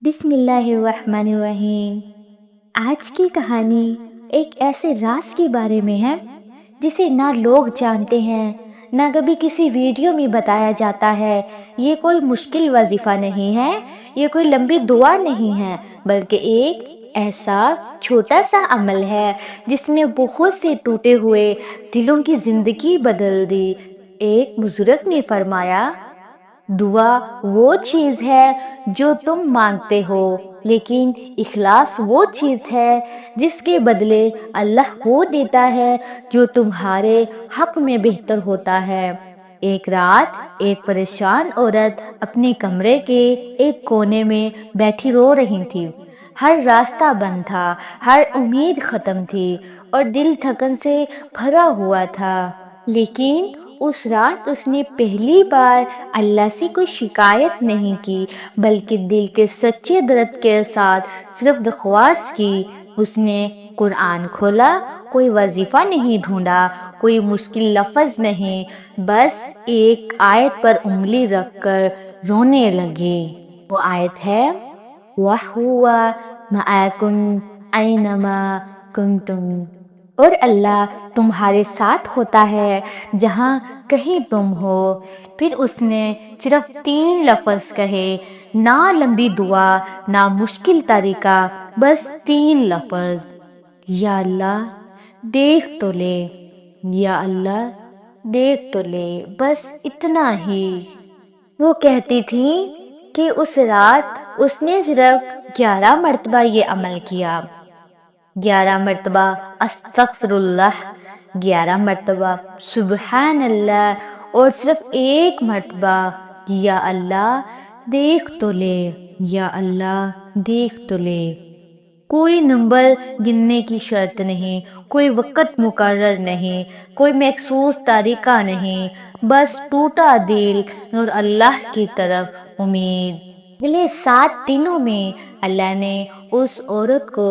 بسم اللہ الرحمن الرحیم۔ آج کی کہانی ایک ایسے راز کے بارے میں ہے جسے نہ لوگ جانتے ہیں، نہ کبھی کسی ویڈیو میں بتایا جاتا ہے۔ یہ کوئی مشکل وظیفہ نہیں ہے، یہ کوئی لمبی دعا نہیں ہے، بلکہ ایک ایسا چھوٹا سا عمل ہے جس نے بہت سے ٹوٹے ہوئے دلوں کی زندگی بدل دی۔ ایک بزرگ نے فرمایا، دعا وہ چیز ہے جو تم مانگتے ہو، لیکن اخلاص وہ چیز ہے جس کے بدلے اللہ وہ دیتا ہے جو تمہارے حق میں بہتر ہوتا ہے۔ ایک رات ایک پریشان عورت اپنے کمرے کے ایک کونے میں بیٹھی رو رہی تھی۔ ہر راستہ بند تھا، ہر امید ختم تھی اور دل تھکن سے بھرا ہوا تھا۔ لیکن اس رات اس نے پہلی بار اللہ سے کوئی شکایت نہیں کی، بلکہ دل کے سچے درد کے ساتھ صرف درخواست کی۔ اس نے قرآن کھولا، کوئی وظیفہ نہیں ڈھونڈا، کوئی مشکل لفظ نہیں، بس ایک آیت پر انگلی رکھ کر رونے لگی۔ وہ آیت ہے، وَهُوَ مَعَكُمْ أَيْنَمَا كُنْتُمْ، اور اللہ تمہارے ساتھ ہوتا ہے جہاں کہیں تم ہو۔ پھر اس نے صرف 3 لفظ کہے، نہ لمبی دعا، نہ مشکل طریقہ، بس 3 لفظ، یا اللہ دیکھ تو لے، یا اللہ دیکھ تو لے، بس اتنا ہی۔ وہ کہتی تھی کہ اس رات اس نے صرف 11 مرتبہ یہ عمل کیا، 11 مرتبہ استغفر اللہ، 11 مرتبہ سبحان اللہ، اور صرف 1 مرتبہ یا اللہ دیکھ تو لے، یا اللہ دیکھ تو لے۔ کوئی نمبر گننے کی شرط نہیں، کوئی وقت مقرر نہیں، کوئی مخصوص طریقہ نہیں، بس ٹوٹا دل اور اللہ کی طرف امید۔ اگلے 7 دنوں میں اللہ نے اس عورت کو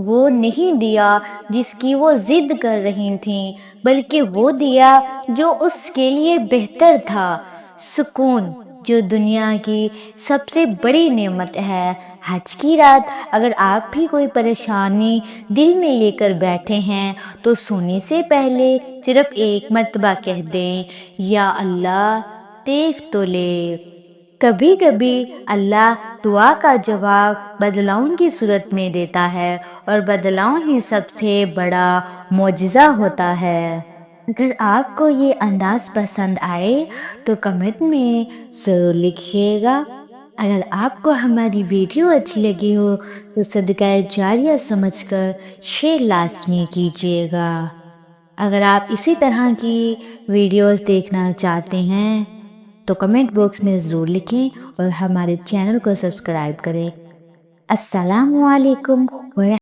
وہ نہیں دیا جس کی وہ ضد کر رہی تھیں، بلکہ وہ دیا جو اس کے لیے بہتر تھا، سکون، جو دنیا کی سب سے بڑی نعمت ہے۔ حج کی رات اگر آپ بھی کوئی پریشانی دل میں لے کر بیٹھے ہیں تو سونے سے پہلے صرف 1 مرتبہ کہہ دیں، یا اللہ دیکھ تو لے۔ کبھی کبھی اللہ دعا کا جواب بدلاؤں کی صورت میں دیتا ہے، اور بدلاؤں ہی سب سے بڑا معجزہ ہوتا ہے۔ اگر آپ کو یہ انداز پسند آئے تو کمنٹ میں ضرور لکھیے گا۔ اگر آپ کو ہماری ویڈیو اچھی لگی ہو تو صدقہ جاریہ سمجھ کر شیئر لازمی کیجیے گا۔ اگر آپ اسی طرح کی ویڈیوز دیکھنا چاہتے ہیں تو کمنٹ باکس میں ضرور لکھیں اور ہمارے چینل کو سبسکرائب کریں۔ السلام علیکم۔